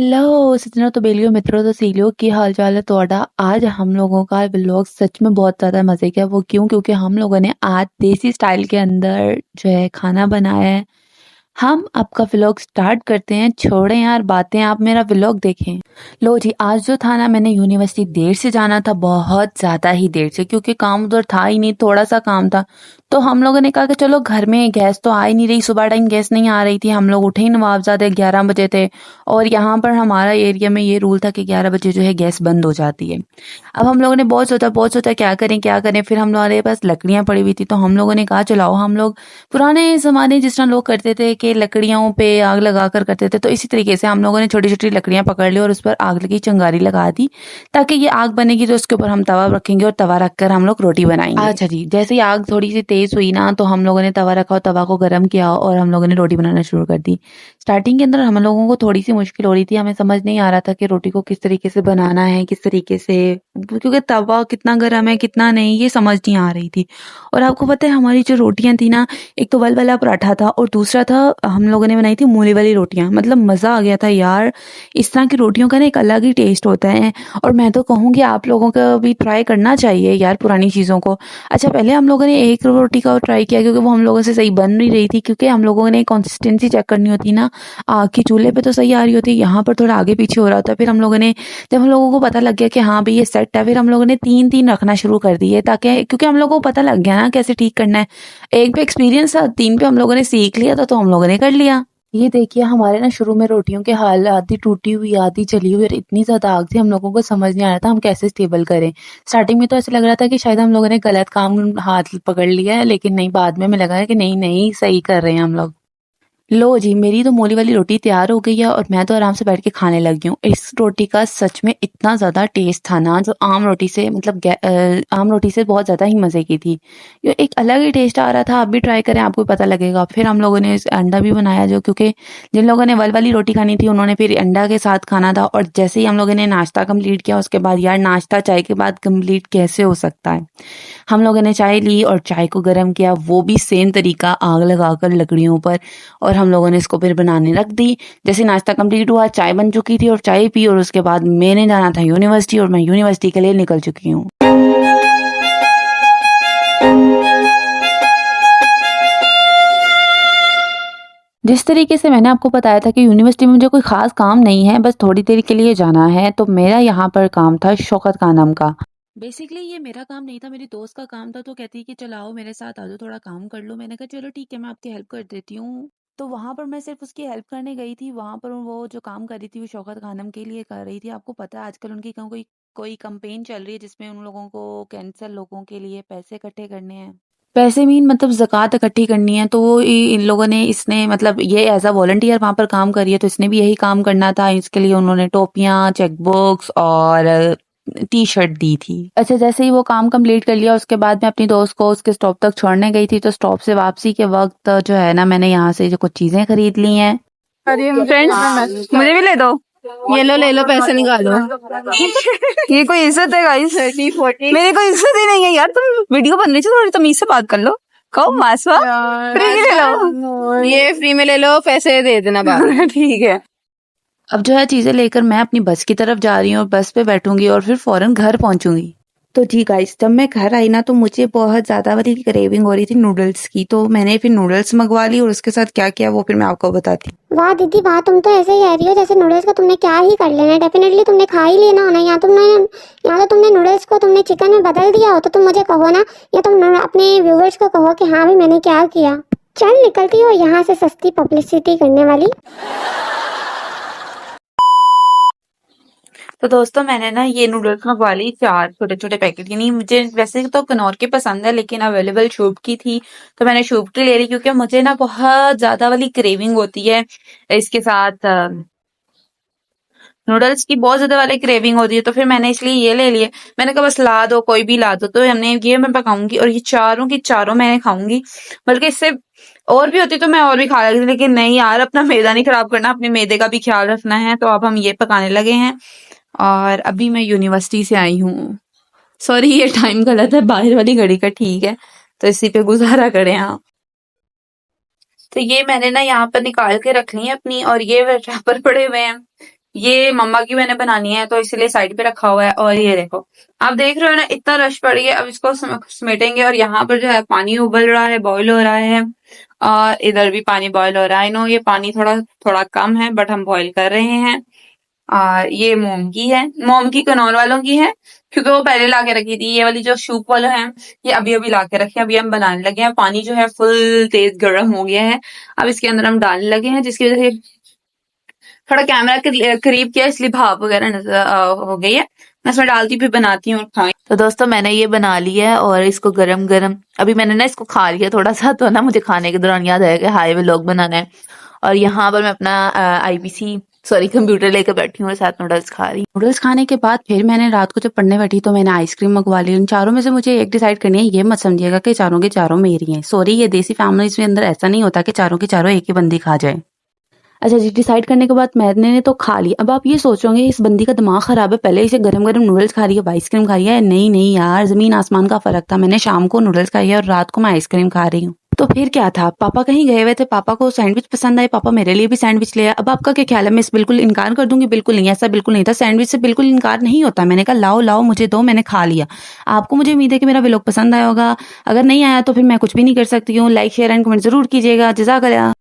लो सज्जनों तो बेलियो मित्रों तो सीलियो की हाल चाल है तोड़ा। आज हम लोगों का व्लॉग सच में बहुत ज़्यादा मज़े का है। वो क्यों? क्योंकि हम लोगों ने आज देसी स्टाइल के अंदर जो है खाना बनाया है। हम आपका व्लॉग स्टार्ट करते हैं। छोड़ें यार बातें, आप मेरा व्लॉग देखें। लो जी, आज जो था ना, मैंने यूनिवर्सिटी देर से जाना था, बहुत ज़्यादा ही देर से, क्योंकि काम उधर था ही नहीं, थोड़ा सा काम था। तो हम लोगों ने कहा कि चलो घर में गैस तो आ ही नहीं रही, सुबह टाइम गैस नहीं आ रही थी। हम लोग उठे ही नवाबजादे 11 बजे थे, और यहाँ पर हमारा एरिया में ये रूल था कि 11 बजे जो है गैस बंद हो जाती है। अब हम लोगों ने बहुत सोचा क्या करें क्या करें। फिर हम लोगों के पास लकड़ियाँ पड़ी हुई थी, तो हम लोगों ने कहा चलाओ, हम लोग पुराने ज़माने जिस तरह लोग करते थे कि लकड़ियों पे आग लगा कर करते थे, तो इसी तरीके से हम लोगों ने छोटी-छोटी लकड़ियाँ पकड़ ली और उस पर आग लगी चिंगारी लगा दी, ताकि ये आग बनेगी तो उसके ऊपर हम तवा रखेंगे और तवा रखकर हम लोग रोटी बनाएँगे। अच्छा जी, जैसे ही आग थोड़ी-सी तेज़ हुई ना, तो हम लोगों ने तवा रखा और तवा को गरम किया और हम लोगों ने रोटी बनाना शुरू कर दी। स्टार्टिंग के अंदर हम लोगों को थोड़ी-सी मुश्किल हो रही थी, हमें समझ नहीं आ रहा था कि रोटी को किस तरीके से बनाना है, किस तरीके से, क्योंकि तवा कितना गरम है, कितना नहीं, ये समझ नहीं आ रही थी। और आपको पता है हमारी जो रोटियाँ थी ना, एक तो वल वाला पराठा था और दूसरा था, हम लोगों ने बनाई थी मूली वाली रोटियां। मतलब मज़ा आ गया था यार। इस तरह की रोटियों का ना एक अलग ही टेस्ट होता है, और मैं तो कहूँगी आप लोगों को भी ट्राई करना चाहिए यार पुरानी चीज़ों को। अच्छा, पहले हम लोगों ने एक रोटी का ट्राई किया, क्योंकि वो हम लोगों से सही बन नहीं रही थी, क्योंकि हम लोगों ने कंसिस्टेंसी चेक करनी होती ना। आग की चूल्हे पे तो सही आ रही होती, यहाँ पर थोड़ा आगे पीछे हो रहा होता। फिर हम लोगों ने, जब हम लोगों को पता लग गया कि हाँ भाई ये सेट है, फिर हम लोगों ने 3-3 रखना शुरू कर दिए, ताकि, क्योंकि हम लोगों को पता लग गया ना कैसे ठीक करना है। एक पे एक्सपीरियंस था, 3 पे हम लोगों ने सीख लिया था, तो हम लोगों ने कर लिया। ये देखिए हमारे ना शुरू में रोटियों के हाल, आधी टूटी हुई आधी जली हुई, और इतनी ज़्यादा आग थी, हम लोगों को समझ नहीं आ रहा था हम कैसे स्टेबल करें। स्टार्टिंग में तो ऐसा लग रहा था कि शायद हम लोगों ने गलत काम हाथ पकड़ लिया है, लेकिन नहीं, बाद में हमें लगा है कि नहीं नहीं, सही कर रहे हैं हम लोग। लो जी, मेरी तो मूली वाली रोटी तैयार हो गई है और मैं तो आराम से बैठ के खाने लगी हूँ। इस रोटी का सच में इतना ज़्यादा टेस्ट था ना, जो आम रोटी से, मतलब आम रोटी से बहुत ज़्यादा ही मज़े की थी। ये एक अलग ही टेस्ट आ रहा था, आप भी ट्राई करें, आपको पता लगेगा। फिर हम लोगों ने अंडा भी बनाया, जो, क्योंकि जिन लोगों ने वल वाली रोटी खानी थी उन्होंने फिर अंडा के साथ खाना था। और जैसे ही हम लोगों ने नाश्ता कंप्लीट किया, उसके बाद यार, नाश्ता चाय के बाद कंप्लीट कैसे हो सकता है। हम लोगों ने चाय ली और चाय को गर्म किया, वो भी सेम तरीका, आग लगाकर लकड़ियों पर, और हम लोगों ने इसको फिर बनाने रख दी। जैसे नाश्ता कंप्लीट हुआ, चाय बन चुकी थी और चाय पी, और उसके बाद मैंने जाना था यूनिवर्सिटी, और मैं यूनिवर्सिटी के लिए निकल चुकी हूँ। जिस तरीके से मैंने आपको बताया था कि यूनिवर्सिटी में मुझे कोई ख़ास काम नहीं है, बस थोड़ी देर के लिए जाना है, तो मेरा यहाँ पर काम था शौकत खानम का। बेसिकली ये मेरा काम नहीं था, मेरी दोस्त का काम था, तो कहती कि चलो आओ मेरे साथ, आ जाओ थोड़ा काम कर लो। मैंने कहा चलो ठीक है, मैं आपकी हेल्प कर देती हूँ। तो वहाँ पर मैं सिर्फ उसकी हेल्प करने गई थी। वहाँ पर वो जो काम कर रही थी वो शौकत खानम के लिए कर रही थी। आपको पता है आजकल उनकी कोई कोई कैंपेन चल रही है, जिसमें उन लोगों को, कैंसर लोगों के लिए पैसे इकट्ठे करने हैं। पैसे मीन मतलब ज़कात इकट्ठी करनी है, तो वो इन लोगों ने, इसने, मतलब ये एज़ अ वॉलंटियर वहाँ पर काम कर रही है, तो इसने भी यही काम करना था। इसके लिए उन्होंने टोपियाँ, चेक बुक्स और टी-शर्ट दी थी। अच्छा, जैसे ही वो काम कंप्लीट कर लिया, उसके बाद मैं अपनी दोस्त को उसके स्टॉप तक छोड़ने गई थी, तो स्टॉप से वापसी के वक़्त जो है ना, मैंने यहाँ से जो कुछ चीज़ें खरीद ली हैं। अरे फ्रेंड्स, मुझे भी ले दो। ये लो, ले लो, पैसे निकालो। ये कोई इज्जत है गाइस? 30-40 मेरी कोई इज्जत ही नहीं है यार। तुम वीडियो बन रही थी, थोड़ी तमीज से बात कर लो। कहो मासवा, फ्री में ले लो। ये फ्री में ले लो, पैसे दे देना बाद। ठीक है। अब जो है चीज़ें लेकर मैं अपनी बस की तरफ जा रही हूँ, और बस पे बैठूंगी और फिर फौरन घर पहुंचूंगी। तो जी गाइस, जब मैं घर आई ना, तो मुझे बहुत ज़्यादा वाली क्रेविंग हो रही थी नूडल्स की, तो मैंने फिर नूडल्स मंगवा ली, और उसके साथ क्या किया वो फिर मैं आपको बताती हूँ। वाह दीदी वाह, तुम तो ऐसे ही कह रही हो जैसे नूडल्स का तुमने क्या ही कर लेना है। डेफिनेटली तुमने खा ही लेना होना। यहाँ तो तुमने नूडल्स को तुमने चिकन में बदल दिया हो, तो तुम मुझे कहो ना, या तुम अपने व्यूवर्स को कहो कि हाँ भी मैंने क्या किया। चल निकलती हो यहाँ से सस्ती पब्लिसिटी करने वाली। तो दोस्तों, मैंने ना ये नूडल्स मंगवा ली 4 छोटे-छोटे पैकेट की। नहीं, मुझे वैसे तो कनौर की पसंद है, लेकिन अवेलेबल शुभ की थी, तो मैंने शुभ की ले ली, क्योंकि मुझे ना बहुत ज़्यादा वाली क्रेविंग होती है इसके साथ, नूडल्स की बहुत ज़्यादा वाली क्रेविंग होती है, तो फिर मैंने इसलिए ये ले लिए। मैंने कहा बस ला दो, कोई भी ला दो, तो हमने ये मैं पकाऊँगी, और ये चारों की चारों मैंने खाऊँगी। बल्कि इससे और भी होती तो मैं और भी खा लेती, लेकिन नहीं यार, अपना मैदा नहीं खराब करना, अपने मैदे का भी ख्याल रखना है। तो अब हम ये पकाने लगे हैं, और अभी मैं यूनिवर्सिटी से आई हूँ। सॉरी, ये टाइम गलत है बाहर वाली घड़ी का, ठीक है, तो इसी पे गुजारा करें आप। तो ये मैंने ना यहाँ पर निकाल के रख ली है अपनी, और ये रैपर पड़े हुए हैं, ये मम्मा की मैंने बनानी है तो इसलिए साइड पे रखा हुआ है। और ये देखो, आप देख रहे हो ना इतना रश पड़ गया। अब इसको समेटेंगे और यहाँ पर जो है पानी उबल रहा है, बॉईल हो रहा है, और इधर भी पानी बॉईल हो रहा है। नो ये पानी थोड़ा थोड़ा कम है बट हम बॉईल कर रहे हैं। और ये मोम की है, मोम की कनौर वालों की है, क्योंकि वो पहले ला के रखी थी। ये वाली जो सूप वाला है ये अभी अभी ला के रखे, अभी हम बनाने लगे हैं। पानी जो है फुल तेज गर्म हो गया है, अब इसके अंदर हम डालने लगे हैं, जिसकी वजह से थोड़ा कैमरा के करीब किया इसलिए भाप वगैरह नजर हो गई है। मैं इसमें डालती फिर बनाती हूँ खाएं। तो दोस्तों मैंने ये बना लिया है और इसको गरम गरम अभी मैंने ना इसको खा लिया थोड़ा सा, तो ना मुझे खाने के दौरान याद आया कि हाय व्लॉग बनाना है। और यहाँ पर मैं अपना आईपीसी सॉरी कंप्यूटर लेकर बैठी हूँ और साथ नूडल्स खा रही हूँ। नूडल्स खाने के बाद फिर मैंने रात को जब पढ़ने बैठी तो मैंने आइसक्रीम मंगवा ली। उन चारों में से मुझे एक डिसाइड करनी है, ये मत समझिएगा कि चारों के चारों मेरी हैं। सॉरी, ये देसी फैमिलीज के अंदर ऐसा नहीं होता कि चारों के चारों एक ही बंदी खा जाए। अच्छा जी, डिसाइड करने के बाद मैंने तो खा लिया। अब आप ये सोचोगे इस बंदी का दिमाग खराब है, पहले इसे गरम गरम नूडल्स खा रही है, आइसक्रीम खा रही है। नहीं नहीं यार, जमीन आसमान का फर्क था। मैंने शाम को नूडल्स खाई है और रात को मैं आइसक्रीम खा रही हूँ। तो फिर क्या था, पापा कहीं गए हुए थे, पापा को सैंडविच पसंद आए, पापा मेरे लिए भी सैंडविच ले आए। अब आपका क्या ख्याल है, मैं इस बिल्कुल इनकार कर दूंगी? बिल्कुल नहीं, ऐसा बिल्कुल नहीं था। सैंडविच से बिल्कुल इनकार नहीं होता। मैंने कहा लाओ लाओ मुझे दो, मैंने खा लिया। आपको मुझे उम्मीद है कि मेरा व्लॉग पसंद आया होगा। अगर नहीं आया तो फिर मैं कुछ भी नहीं कर सकती हूँ। लाइक शेयर एंड कमेंट जरूर कीजिएगा। जज़ाकल्लाह।